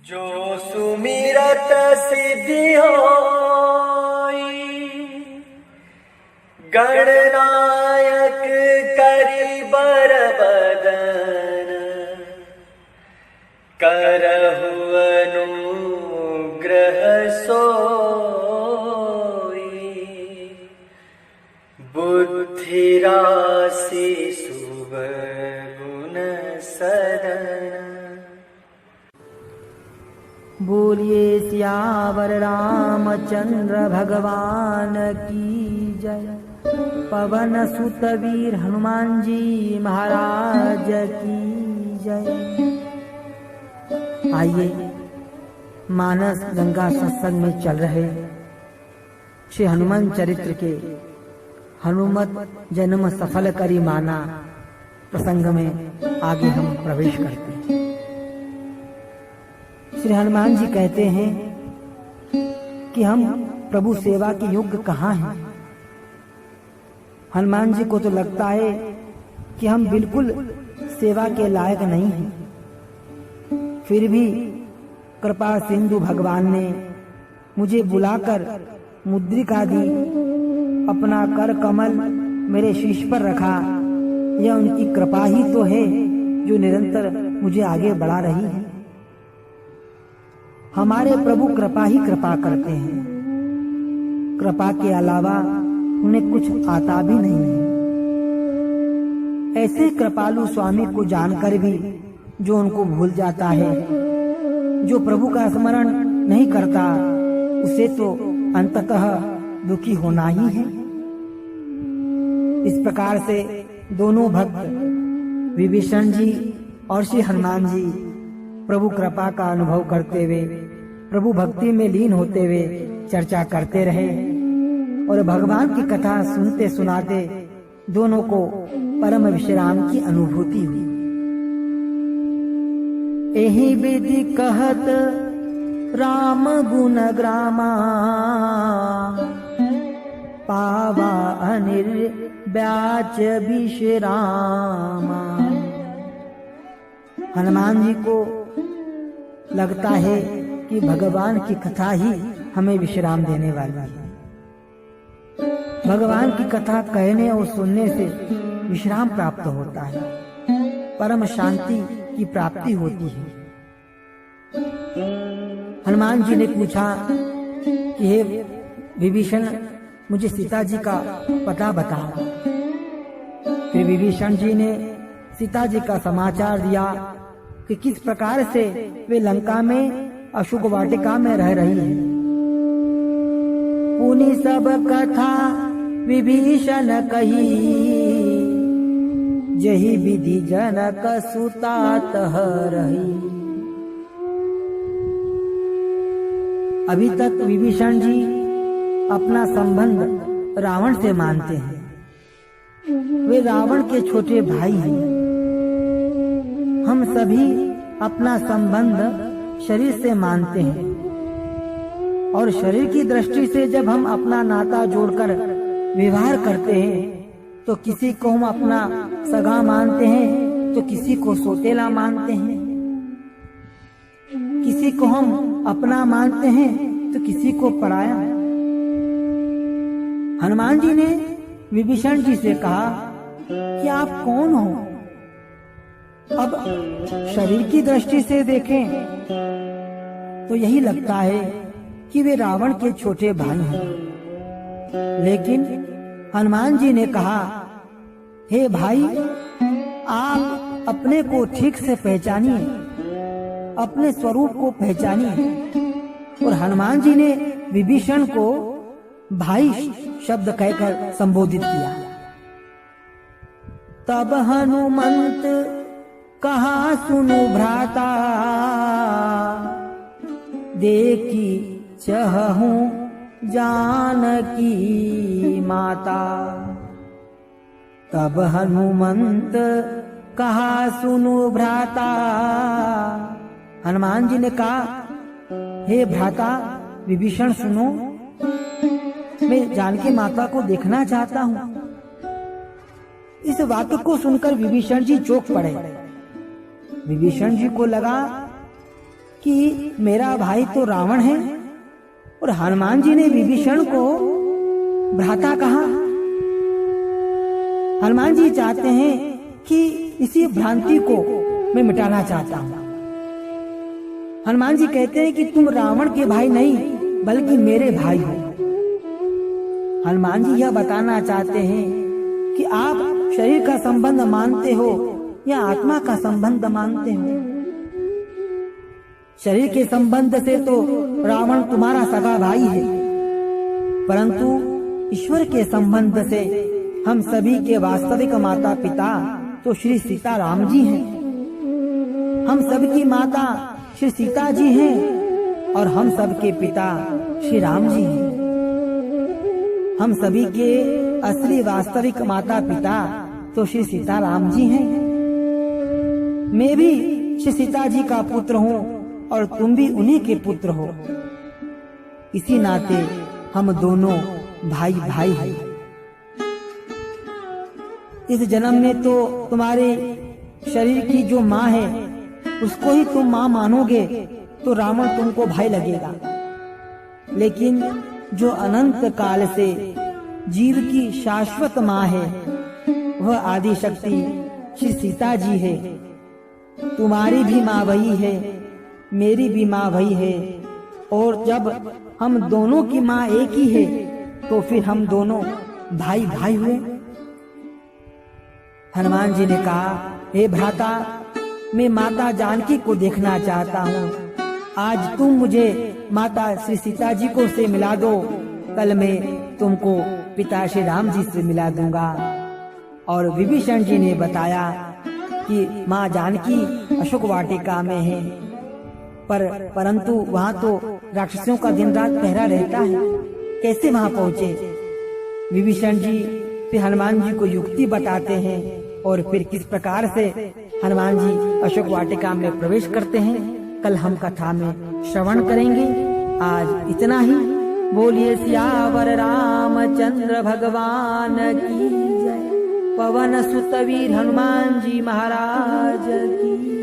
जो सुमिरत सिद्धि होई, गणनायक करि बर बदन, करहु अनुग्रह सोई, बुद्धि राशि शुभ गुण सदन। बोलिए सियावर रामचंद्र भगवान की जय। पवन सुत वीर हनुमान जी महाराज की जय। आइए मानस गंगा सत्संग में चल रहे श्री हनुमान चरित्र के हनुमत जन्म सफल करी माना प्रसंग में आगे हम प्रवेश करते हैं। श्री हनुमान जी कहते हैं कि हम प्रभु सेवा के योग्य कहाँ हैं। हनुमान जी को तो लगता है कि हम बिल्कुल सेवा के लायक नहीं हैं। फिर भी कृपा सिंधु भगवान ने मुझे बुलाकर मुद्रिका दी, अपना कर कमल मेरे शीश पर रखा। यह उनकी कृपा ही तो है जो निरंतर मुझे आगे बढ़ा रही है। हमारे प्रभु कृपा ही कृपा करते हैं, कृपा के अलावा उन्हें कुछ आता भी नहीं है। ऐसे कृपालु स्वामी को जानकर भी जो उनको भूल जाता है, जो प्रभु का स्मरण नहीं करता, उसे तो अंततः दुखी होना ही है। इस प्रकार से दोनों भक्त विभीषण जी और श्री हनुमान जी प्रभु कृपा का अनुभव करते हुए, प्रभु भक्ति में लीन होते हुए चर्चा करते रहे और भगवान की कथा सुनते सुनाते दोनों को परम विश्राम की अनुभूति हुई। एहि विधि कहत राम गुण ग्रामा, पावा अनिर्व्याच विश्रामा। हनुमान जी को लगता है कि भगवान की कथा ही हमें विश्राम देने वाली है। भगवान की कथा कहने और सुनने से विश्राम प्राप्त होता है, परम शांति की प्राप्ति होती है। हनुमान जी ने पूछा कि हे विभीषण, मुझे सीता जी का पता बताओ। फिर विभीषण जी ने सीता जी का समाचार दिया कि किस प्रकार से वे लंका में अशोक वाटिका में रह रही है। पुनि सब कथा विभीषण कही, जही विधि जनक सुता तह रही। अभी तक विभीषण जी अपना संबंध रावण से मानते हैं। वे रावण के छोटे भाई हैं। हम सभी अपना संबंध शरीर से मानते हैं और शरीर की दृष्टि से जब हम अपना नाता जोड़कर व्यवहार करते हैं तो किसी को हम अपना सगा मानते हैं, तो किसी को सौतेला मानते हैं, किसी को हम अपना मानते हैं तो किसी को पराया। हनुमान जी ने विभीषण जी से कहा कि आप कौन हो। अब शरीर की दृष्टि से देखें तो यही लगता है कि वे रावण के छोटे भाई हैं, लेकिन हनुमान जी ने कहा, हे भाई, आप अपने को ठीक से पहचानिए, अपने स्वरूप को पहचानिए। और हनुमान जी ने विभीषण को भाई शब्द कहकर संबोधित किया। तब हनुमंत कहा, सुनो भ्राता, देखी चहूं जानकी माता। तब हनुमंत कहा, सुनो भ्राता। हनुमान जी ने कहा, हे भ्राता विभीषण सुनो, मैं जानकी माता को देखना चाहता हूँ। इस वाक्य को सुनकर विभीषण जी चौंक पड़े। विभीषण जी को लगा कि मेरा भाई तो रावण है, और हनुमान जी ने विभीषण को भ्राता कहा। हनुमान जी चाहते हैं कि इसी भ्रांति को मैं मिटाना चाहता हूं। हनुमान जी कहते हैं कि तुम रावण के भाई नहीं बल्कि मेरे भाई हो। हनुमान जी यह बताना चाहते हैं कि आप शरीर का संबंध मानते हो या आत्मा का संबंध मानते हो। शरीर के संबंध से तो रावण तुम्हारा सगा भाई है, परंतु ईश्वर के संबंध से हम सभी के वास्तविक माता पिता तो श्री सीताराम जी हैं। हम सबकी माता श्री सीता जी हैं और हम सबके पिता श्री राम जी हैं। हम सभी के असली वास्तविक माता पिता तो श्री सीताराम जी हैं। मैं भी श्री सीता जी का पुत्र हूँ और तुम भी उन्हीं के पुत्र हो। इसी नाते हम दोनों भाई भाई हैं। इस जन्म में तो तुम्हारे शरीर की जो माँ है उसको ही तुम माँ मानोगे तो रावण तुमको भाई लगेगा, लेकिन जो अनंत काल से जीव की शाश्वत माँ है वह आदि शक्ति श्री सीता जी है। तुम्हारी भी माँ वही है, मेरी भी माँ वही है, और जब हम दोनों की माँ एक ही है तो फिर हम दोनों भाई भाई हुए। हनुमान जी ने कहा, हे भ्राता, मैं माता जानकी को देखना चाहता हूँ। आज तुम मुझे माता श्री सीता जी को से मिला दो, कल मैं तुमको पिता श्री राम जी से मिला दूंगा। और विभीषण जी ने बताया कि माँ जानकी अशोक वाटिका में है, परंतु वहाँ तो राक्षसों का दिन रात पहरा रहता है, कैसे वहाँ पहुँचे। विभीषण जी फिर हनुमान जी को युक्ति बताते हैं और फिर किस प्रकार से हनुमान जी अशोक वाटिका में प्रवेश करते हैं कल हम कथा में श्रवण करेंगे। आज इतना ही। बोलिए सियावर रामचंद्र भगवान की जय। पवन सुत वीर हनुमान जी महाराज की